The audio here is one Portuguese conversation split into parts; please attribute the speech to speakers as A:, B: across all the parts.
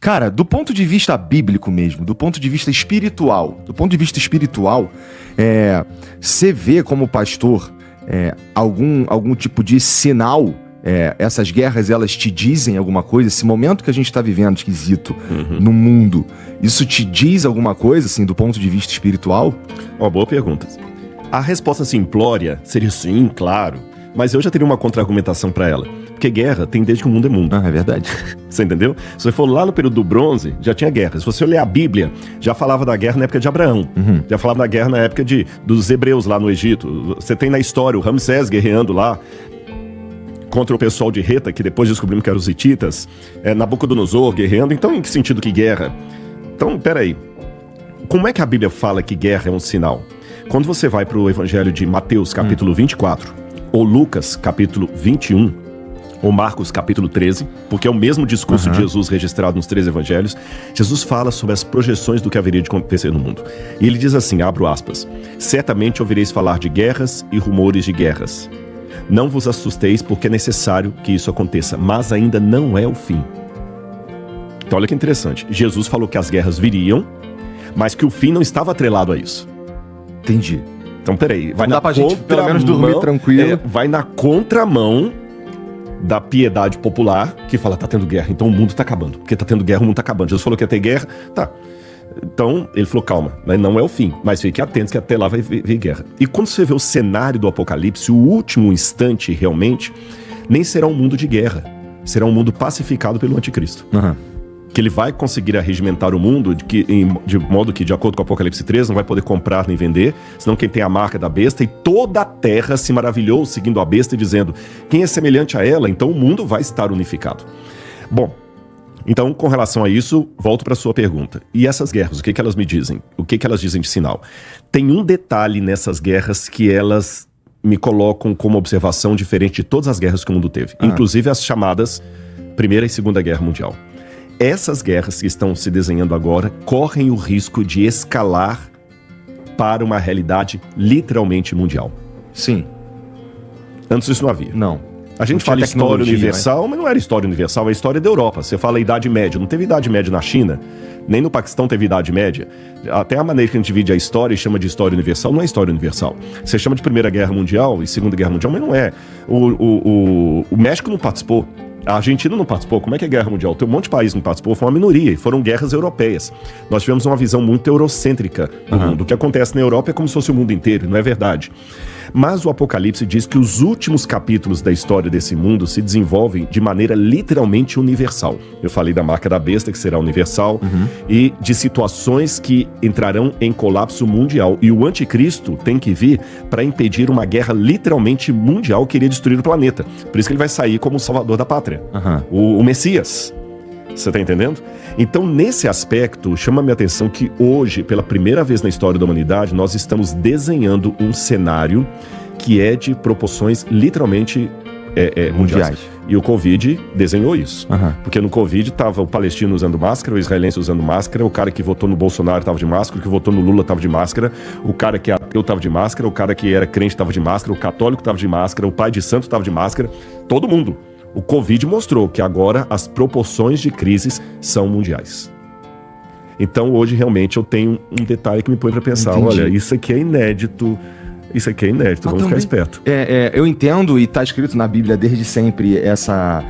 A: Cara, do ponto de vista bíblico mesmo, do ponto de vista espiritual, você vê como pastor algum tipo de sinal? Essas guerras, elas te dizem alguma coisa? Esse momento que a gente está vivendo esquisito no mundo, isso te diz alguma coisa, assim, do ponto de vista espiritual?
B: Uma boa pergunta. A resposta simplória seria sim, claro, mas eu já teria uma contra-argumentação para ela. Porque guerra tem desde que o mundo é mundo.
A: É verdade.
B: Você entendeu? Se você for lá no período do bronze, já tinha guerra. Se você olhar a Bíblia, já falava da guerra na época de Abraão. Já falava da guerra na época dos hebreus lá no Egito. Você tem na história o Ramsés guerreando lá contra o pessoal de Reta, que depois descobrimos que eram os hititas. Nabucodonosor guerreando. Então, em que sentido que guerra? Então, peraí. Como é que a Bíblia fala que guerra é um sinal? Quando você vai para o Evangelho de Mateus, capítulo 24, ou Lucas, capítulo 21, ou Marcos, capítulo 13, porque é o mesmo discurso de Jesus registrado nos 3 evangelhos, Jesus fala sobre as projeções do que haveria de acontecer no mundo. E ele diz assim, abro aspas, certamente ouvireis falar de guerras e rumores de guerras. Não vos assusteis, porque é necessário que isso aconteça, mas ainda não é o fim. Então olha que interessante, Jesus falou que as guerras viriam, mas que o fim não estava atrelado a isso.
A: Entendi.
B: Então peraí, vai
A: não dá pra gente pelo menos dormir tranquilo.
B: Vai na contramão da piedade popular, que fala, tá tendo guerra, então o mundo tá acabando. Porque tá tendo guerra, o mundo tá acabando. Jesus falou que ia ter guerra, tá. Então, ele falou, calma, não é o fim, mas fiquem atentos que até lá vai vir guerra. E quando você vê o cenário do Apocalipse, o último instante, realmente, nem será um mundo de guerra. Será um mundo pacificado pelo anticristo. Que ele vai conseguir arregimentar o mundo de modo que, de acordo com o Apocalipse 3, não vai poder comprar nem vender, senão quem tem a marca da besta, e toda a terra se maravilhou seguindo a besta e dizendo, quem é semelhante a ela, então o mundo vai estar unificado. Bom, então com relação a isso, volto para a sua pergunta. E essas guerras, o que elas me dizem? O que elas dizem de sinal? Tem um detalhe nessas guerras que elas me colocam como observação diferente de todas as guerras que o mundo teve, inclusive as chamadas Primeira e Segunda Guerra Mundial. Essas guerras que estão se desenhando agora correm o risco de escalar para uma realidade literalmente mundial.
A: Sim.
B: Antes isso não havia.
A: Não.
B: A gente fala história universal, mas não era história universal, é a história da Europa. Você fala Idade Média, não teve Idade Média na China, nem no Paquistão teve Idade Média. Até a maneira que a gente divide a história e chama de história universal, não é história universal. Você chama de Primeira Guerra Mundial e Segunda Guerra Mundial, mas não é. O México não participou. A Argentina não participou. Como é que é a Guerra Mundial? Tem um monte de países que não participou, foi uma minoria, e foram guerras europeias. Nós tivemos uma visão muito eurocêntrica do mundo. O que acontece na Europa é como se fosse o mundo inteiro, não é verdade. Mas o Apocalipse diz que os últimos capítulos da história desse mundo se desenvolvem de maneira literalmente universal. Eu falei da marca da besta, que será universal, e de situações que entrarão em colapso mundial. E o anticristo tem que vir para impedir uma guerra literalmente mundial que iria destruir o planeta. Por isso que ele vai sair como o salvador da pátria. O Messias. Você tá entendendo? Então, nesse aspecto, chama a minha atenção que hoje, pela primeira vez na história da humanidade, nós estamos desenhando um cenário que é de proporções literalmente mundiais. E o Covid desenhou isso. Porque no Covid tava o palestino usando máscara, o israelense usando máscara, o cara que votou no Bolsonaro tava de máscara, o que votou no Lula tava de máscara, o cara que é ateu tava de máscara, o cara que era crente tava de máscara, o católico tava de máscara, o pai de santo tava de máscara, todo mundo. O Covid mostrou que agora as proporções de crises são mundiais. Então hoje realmente eu tenho um detalhe que me põe para pensar,
A: Entendi.
B: Olha, isso aqui é inédito, vamos ficar esperto.
A: Eu entendo, e está escrito na Bíblia desde sempre essa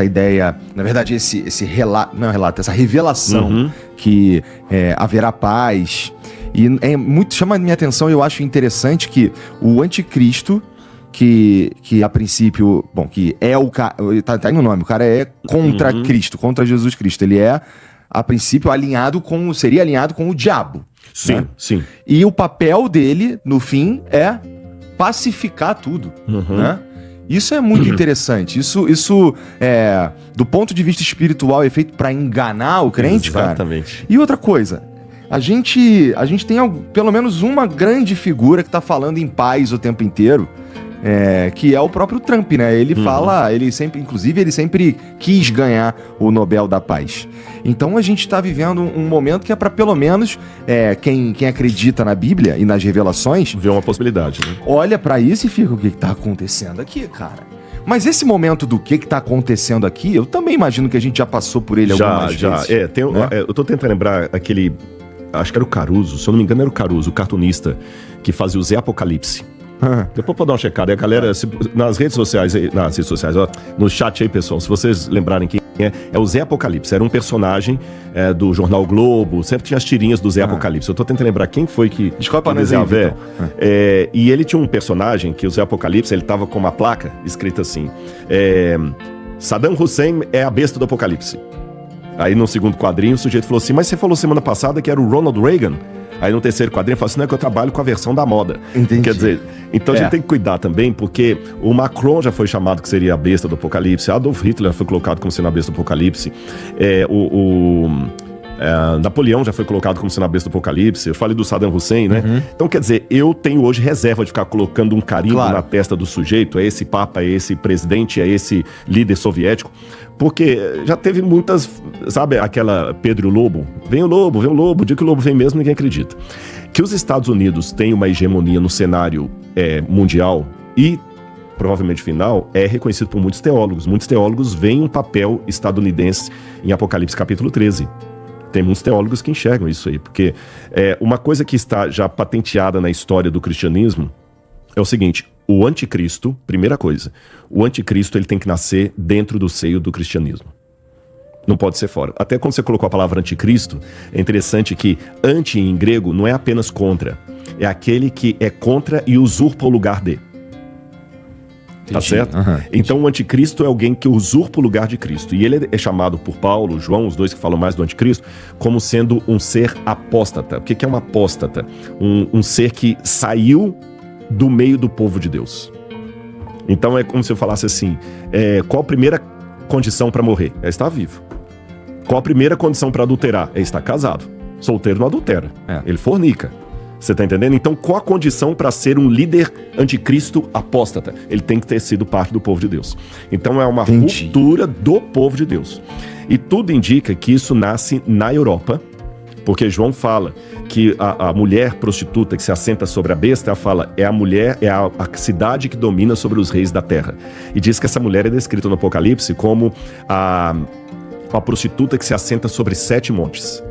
A: ideia, na verdade essa revelação que haverá paz, e chama a minha atenção, e eu acho interessante que o anticristo, que a princípio, que é o cara, tá aí no nome, o cara é contra Cristo, contra Jesus Cristo, ele é, a princípio, seria alinhado com o diabo.
B: Sim,
A: né?
B: sim.
A: E o papel dele, no fim, é pacificar tudo, né? Isso é muito interessante. Isso do ponto de vista espiritual, é feito para enganar o crente,
B: Exatamente.
A: cara. E outra coisa, a gente tem pelo menos uma grande figura que tá falando em paz o tempo inteiro, que é o próprio Trump, né? Ele fala, ele sempre quis ganhar o Nobel da Paz. Então a gente tá vivendo um momento que é para pelo menos quem acredita na Bíblia e nas revelações
B: Vê uma possibilidade, né?
A: olha pra isso e fica, o que tá acontecendo aqui, cara? Mas esse momento do que tá acontecendo aqui, eu também imagino que a gente já passou por ele algumas vezes.
B: Né? Eu tô tentando lembrar aquele... Acho que era o Caruso, se eu não me engano era o Caruso, o cartunista, que fazia o Zé Apocalipse. Depois pode dar uma checada. E a galera, nas redes sociais, ó, no chat aí, pessoal, se vocês lembrarem quem é o Zé Apocalipse. Era um personagem do jornal Globo, sempre tinha as tirinhas do Zé Apocalipse. Eu tô tentando lembrar quem foi que...
A: Desculpa pra nós aí, Vitor.
B: E ele tinha um personagem que o Zé Apocalipse, ele tava com uma placa escrita assim, Saddam Hussein é a besta do Apocalipse. Aí no segundo quadrinho o sujeito falou assim, mas você falou semana passada que era o Ronald Reagan? Aí no terceiro quadrinho falou assim, não, é que eu trabalho com a versão da moda. Entendi. Quer dizer, então a gente tem que cuidar também, porque o Macron já foi chamado que seria a besta do Apocalipse, Adolf Hitler foi colocado como sendo a besta do Apocalipse, Napoleão já foi colocado como sendo a besta do Apocalipse, eu falei do Saddam Hussein, né? Então, quer dizer, eu tenho hoje reserva de ficar colocando um carimbo na testa do sujeito, é esse papa, é esse presidente, é esse líder soviético, porque já teve muitas, sabe, aquela Pedro e o Lobo, vem o Lobo, o dia que o Lobo vem mesmo ninguém acredita. Que os Estados Unidos têm uma hegemonia no cenário mundial e provavelmente final, é reconhecido por muitos teólogos. Muitos teólogos veem um papel estadunidense em Apocalipse capítulo 13. Tem muitos teólogos que enxergam isso aí, porque uma coisa que está já patenteada na história do cristianismo é o seguinte, o anticristo, primeira coisa, o anticristo ele tem que nascer dentro do seio do cristianismo. Não pode ser fora. Até quando você colocou a palavra anticristo, é interessante que anti em grego não é apenas contra, é aquele que é contra e usurpa o lugar de. Tá certo? Então o anticristo é alguém que usurpa o lugar de Cristo. E ele é chamado por Paulo, João, os dois que falam mais do anticristo, como sendo um ser apóstata. O que é um apóstata? Um ser que saiu do meio do povo de Deus. Então é como se eu falasse assim, qual a primeira condição para morrer? É estar vivo. Qual a primeira condição para adulterar? É estar casado. Solteiro não adultera, ele fornica. Você tá entendendo? Então, qual a condição para ser um líder anticristo apóstata? Ele tem que ter sido parte do povo de Deus. Então, é uma ruptura do povo de Deus. E tudo indica que isso nasce na Europa, porque João fala que a mulher prostituta que se assenta sobre a besta, ela fala, é a mulher, é a cidade que domina sobre os reis da terra. E diz que essa mulher é descrita no Apocalipse como a prostituta que se assenta sobre 7 montes.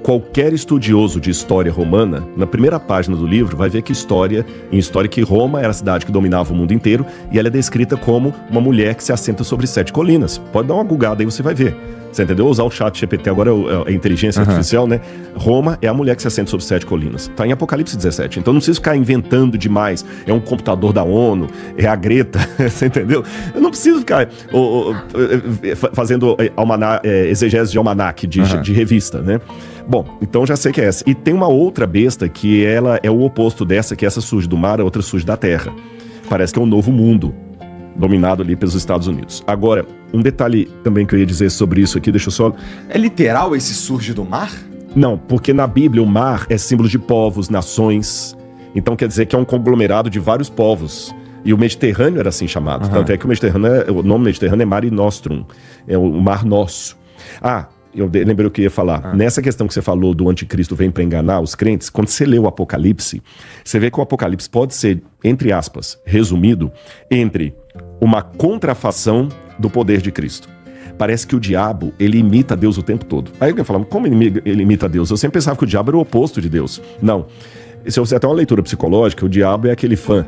B: Qualquer estudioso de história romana, na primeira página do livro, vai ver que em história que Roma era a cidade que dominava o mundo inteiro e ela é descrita como uma mulher que se assenta sobre 7 colinas. Pode dar uma googada aí, você vai ver. Você entendeu? Usar o chat GPT agora é a inteligência artificial, né? Roma é a mulher que se assenta sobre 7 colinas. Tá em Apocalipse 17. Então não precisa ficar inventando demais. É um computador da ONU, é a Greta, você entendeu? Eu não preciso ficar fazendo exegese de almanaque, de revista, né? Bom, então já sei que é essa. E tem uma outra besta que ela é o oposto dessa, que essa surge do mar, a outra surge da terra. Parece que é um novo mundo, dominado ali pelos Estados Unidos. Agora, um detalhe também que eu ia dizer sobre isso aqui, deixa eu só...
A: É literal esse surge do mar?
B: Não, porque na Bíblia o mar é símbolo de povos, nações. Então quer dizer que é um conglomerado de vários povos. E o Mediterrâneo era assim chamado. Tanto é que o nome Mediterrâneo é Mare Nostrum, é o mar nosso. Eu lembrei o que eu ia falar. Nessa questão que você falou do anticristo vem para enganar os crentes, quando você lê o Apocalipse, você vê que o Apocalipse pode ser, entre aspas, resumido, entre uma contrafação do poder de Cristo. Parece que o diabo, ele imita Deus o tempo todo. Aí alguém fala, como ele imita Deus? Eu sempre pensava que o diabo era o oposto de Deus. Não. Se você até uma leitura psicológica, o diabo é aquele fã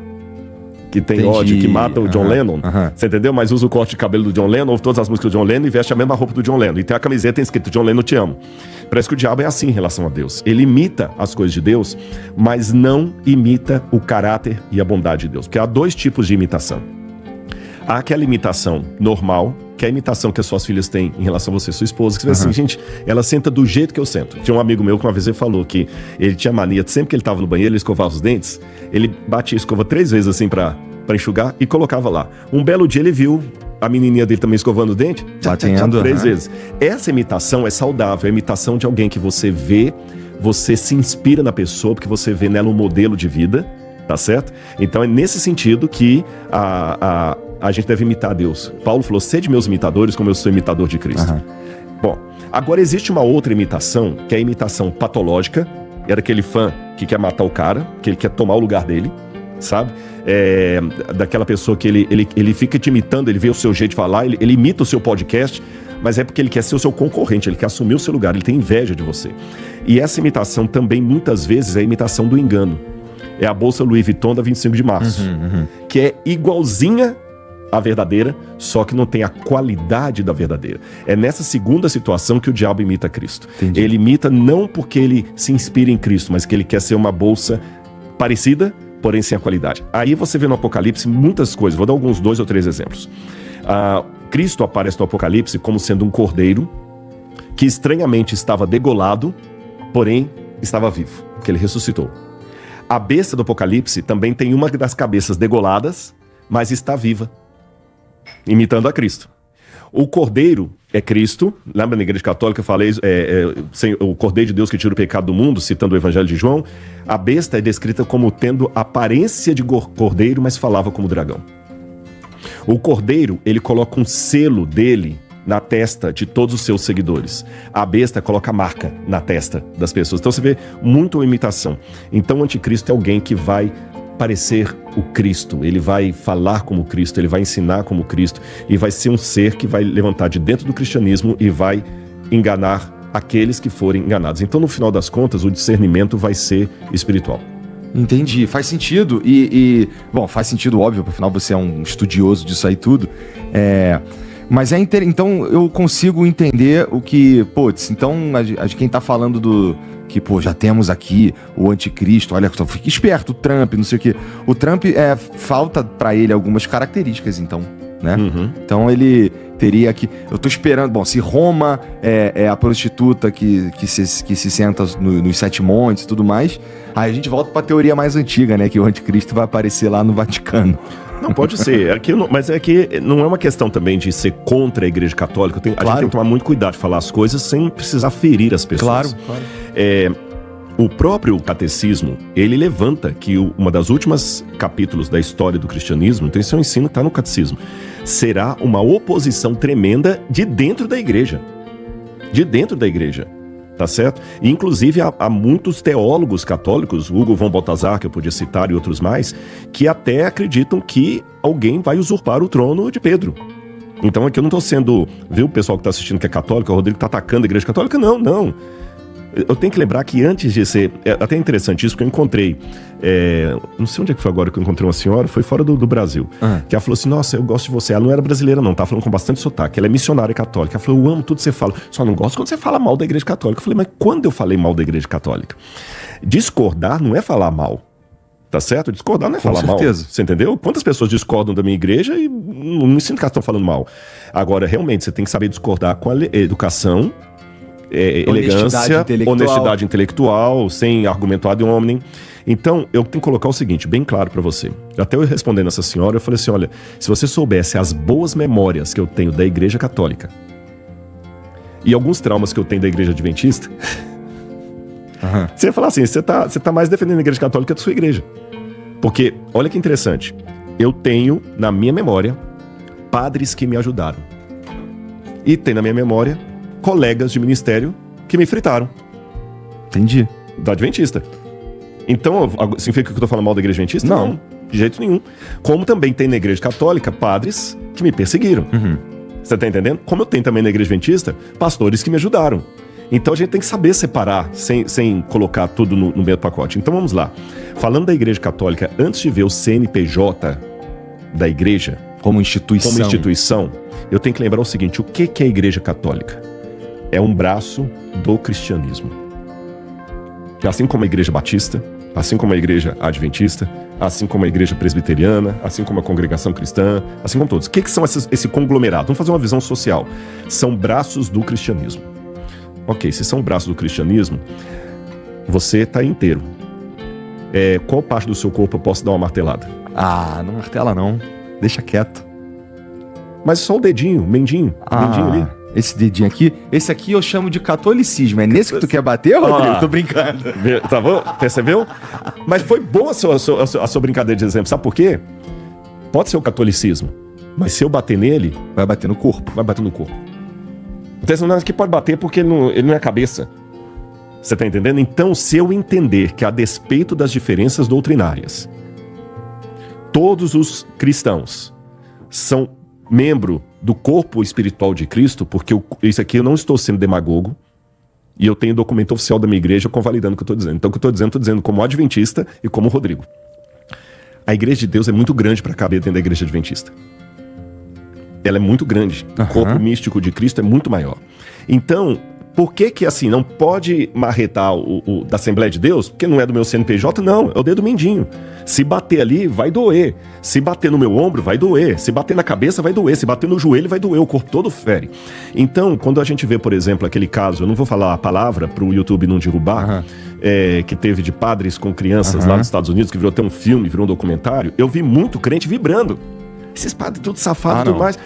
B: que tem ódio, que mata o John Lennon, você entendeu? Mas usa o corte de cabelo do John Lennon, ouve todas as músicas do John Lennon e veste a mesma roupa do John Lennon. E tem a camiseta, tem escrito, John Lennon te amo. Parece que o diabo é assim em relação a Deus. Ele imita as coisas de Deus, mas não imita o caráter e a bondade de Deus. Porque há 2 tipos de imitação. Há aquela imitação normal, que é a imitação que as suas filhas têm em relação a você, sua esposa, que você vê assim, gente, ela senta do jeito que eu sento. Tinha um amigo meu que uma vez ele falou que ele tinha mania, sempre que ele estava no banheiro, ele escovava os dentes, ele batia a escova 3 vezes assim pra enxugar e colocava lá. Um belo dia ele viu a menininha dele também escovando o dente, 3 vezes. Essa imitação é saudável, é a imitação de alguém que você vê, você se inspira na pessoa, porque você vê nela um modelo de vida, tá certo? Então é nesse sentido que a gente deve imitar Deus. Paulo falou, sede meus imitadores como eu sou imitador de Cristo. Bom, agora existe uma outra imitação, que é a imitação patológica, era aquele fã que quer matar o cara, que ele quer tomar o lugar dele. sabe? Daquela pessoa que ele fica te imitando, ele vê o seu jeito de falar, ele imita o seu podcast, mas é porque ele quer ser o seu concorrente, ele quer assumir o seu lugar, ele tem inveja de você. E essa imitação também, muitas vezes, é a imitação do engano. É a bolsa Louis Vuitton da 25 de março, que é igualzinha à verdadeira, só que não tem a qualidade da verdadeira. É nessa segunda situação que o diabo imita Cristo. Entendi. Ele imita não porque ele se inspira em Cristo, mas que ele quer ser uma bolsa parecida, porém sem a qualidade. Aí você vê no Apocalipse muitas coisas, vou dar alguns 2 ou 3 exemplos. Cristo aparece no Apocalipse como sendo um cordeiro que estranhamente estava degolado, porém estava vivo, porque ele ressuscitou. A besta do Apocalipse também tem uma das cabeças degoladas, mas está viva, imitando a Cristo. O cordeiro é Cristo, lembra na Igreja Católica eu falei, o cordeiro de Deus que tira o pecado do mundo, citando o Evangelho de João. A besta é descrita como tendo aparência de cordeiro, mas falava como dragão. O cordeiro, ele coloca um selo dele na testa de todos os seus seguidores. A besta coloca a marca na testa das pessoas. Então você vê muito a imitação. Então o anticristo é alguém que vai parecer o Cristo, ele vai falar como Cristo, ele vai ensinar como Cristo e vai ser um ser que vai levantar de dentro do cristianismo e vai enganar aqueles que forem enganados. Então no final das contas o discernimento vai ser espiritual.
A: Entendi, faz sentido bom, faz sentido óbvio, afinal você é um estudioso disso aí tudo, mas então eu consigo entender o que, então quem tá falando que, já temos aqui o anticristo, olha, fica esperto, o Trump, não sei o quê. O Trump, falta pra ele algumas características, então, né? Então ele teria que... Eu tô esperando, bom, se Roma é a prostituta que se senta nos 7 montes e tudo mais, aí a gente volta pra teoria mais antiga, né? Que o anticristo vai aparecer lá no Vaticano.
B: Não, pode ser. Mas é que não é uma questão também de ser contra a Igreja Católica. A gente tem que tomar muito cuidado de falar as coisas sem precisar ferir as pessoas.
A: Claro.
B: O próprio catecismo, ele levanta que uma das últimas capítulos da história do cristianismo, então esse é um ensino que está no catecismo, será uma oposição tremenda de dentro da igreja. De dentro da igreja. Tá certo? E, inclusive, há muitos teólogos católicos, Hugo von Balthasar, que eu podia citar, e outros mais, que até acreditam que alguém vai usurpar o trono de Pedro. Então, aqui eu não estou sendo... Viu o pessoal que está assistindo que é católico, o Rodrigo está atacando a Igreja Católica? Não. Eu tenho que lembrar que antes de ser... É até interessante isso, porque eu encontrei... não sei onde é que foi agora que eu encontrei uma senhora, foi fora do Brasil. Que ela falou assim, nossa, eu gosto de você. Ela não era brasileira não, tá falando com bastante sotaque. Ela é missionária católica. Ela falou, eu amo tudo que você fala. Só não gosto quando você fala mal da Igreja Católica. Eu falei, mas quando eu falei mal da Igreja Católica? Discordar não é falar mal. Tá certo? Discordar não é falar mal. Você entendeu? Quantas pessoas discordam da minha igreja e não me sinto que elas estão falando mal. Agora, realmente, você tem que saber discordar com a educação... elegância, honestidade intelectual, sem argumento ad hominem. Então, eu tenho que colocar o seguinte, bem claro pra você. Até eu respondendo essa senhora, eu falei assim, olha, se você soubesse as boas memórias que eu tenho da Igreja Católica e alguns traumas que eu tenho da Igreja Adventista, você ia falar assim, você tá mais defendendo a Igreja Católica da sua igreja. Porque, olha que interessante, eu tenho na minha memória padres que me ajudaram. E tem na minha memória colegas de ministério que me fritaram.
A: Entendi.
B: Da Adventista. Então, significa que eu tô falando mal da Igreja Adventista? Não, de jeito nenhum. Como também tem na Igreja Católica padres que me perseguiram. Você tá entendendo? Como eu tenho também na Igreja Adventista pastores que me ajudaram. Então a gente tem que saber separar, sem colocar tudo no mesmo pacote. Então vamos lá. Falando da Igreja Católica, antes de ver o CNPJ da Igreja
A: como instituição,
B: eu tenho que lembrar o seguinte, o que é a Igreja Católica? É um braço do cristianismo. Assim como a Igreja Batista, assim como a Igreja Adventista, assim como a Igreja Presbiteriana, assim como a Congregação Cristã, assim como todos. O que são esse conglomerado? Vamos fazer uma visão social. São braços do cristianismo. Ok, se são braços do cristianismo, você está inteiro. Qual parte do seu corpo eu posso dar uma martelada?
A: Não martela não. Deixa quieto.
B: Mas só o dedinho, mendinho ali.
A: Esse dedinho aqui, esse aqui eu chamo de catolicismo. É nesse que tu quer bater, Rodrigo? Tô brincando.
B: Tá bom? Percebeu? Mas foi boa a sua brincadeira de exemplo. Sabe por quê? Pode ser o catolicismo, mas se eu bater nele...
A: Vai bater no corpo.
B: Vai bater no corpo. Então, não é que pode bater porque ele não é cabeça. Você tá entendendo? Então, se eu entender que a despeito das diferenças doutrinárias, todos os cristãos são membro do corpo espiritual de Cristo, porque isso aqui eu não estou sendo demagogo, e eu tenho documento oficial da minha igreja convalidando o que eu estou dizendo. Então o que eu estou dizendo como adventista e como Rodrigo. A igreja de Deus é muito grande para caber dentro da igreja adventista. Ela é muito grande. O corpo místico de Cristo é muito maior. Então, por que assim, não pode marretar o da Assembleia de Deus? Porque não é do meu CNPJ? Não, é o dedo mindinho. Se bater ali, vai doer. Se bater no meu ombro, vai doer. Se bater na cabeça, vai doer. Se bater no joelho, vai doer. O corpo todo fere. Então, quando a gente vê, por exemplo, aquele caso, eu não vou falar a palavra para o YouTube não derrubar, que teve de padres com crianças lá nos Estados Unidos, que virou até um filme, virou um documentário, eu vi muito crente vibrando. Esses padres tudo safados e tudo mais.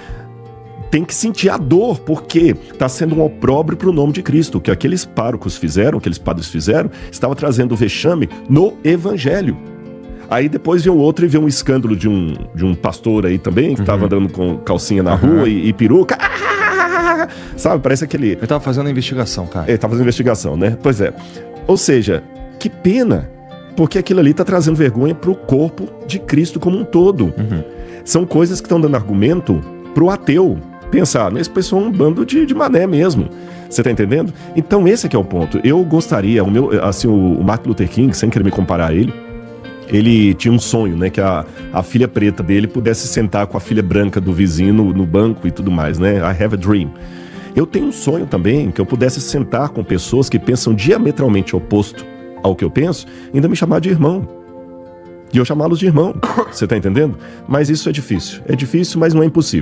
B: Tem que sentir a dor, porque está sendo um opróbrio para o nome de Cristo. O que aqueles párocos fizeram, aqueles padres fizeram, estava trazendo vexame no Evangelho. Aí depois veio outro e veio um escândalo de um pastor aí também, que estava andando com calcinha na rua e peruca. Sabe, parece aquele...
A: Ele estava fazendo a investigação, cara.
B: Ele estava fazendo investigação, né? Pois é. Ou seja, que pena, porque aquilo ali está trazendo vergonha para o corpo de Cristo como um todo. São coisas que estão dando argumento para o ateu pensar, esse pessoal é um bando de mané mesmo. Você tá entendendo? Então esse aqui é o ponto. Eu gostaria, o Martin Luther King, sem querer me comparar a ele tinha um sonho, né? Que a filha preta dele pudesse sentar com a filha branca do vizinho no banco e tudo mais, né? I have a dream. Eu tenho um sonho também, que eu pudesse sentar com pessoas que pensam diametralmente oposto ao que eu penso, e ainda me chamar de irmão. E eu chamá-los de irmão. Você tá entendendo? Mas isso é difícil. É difícil, mas não é impossível.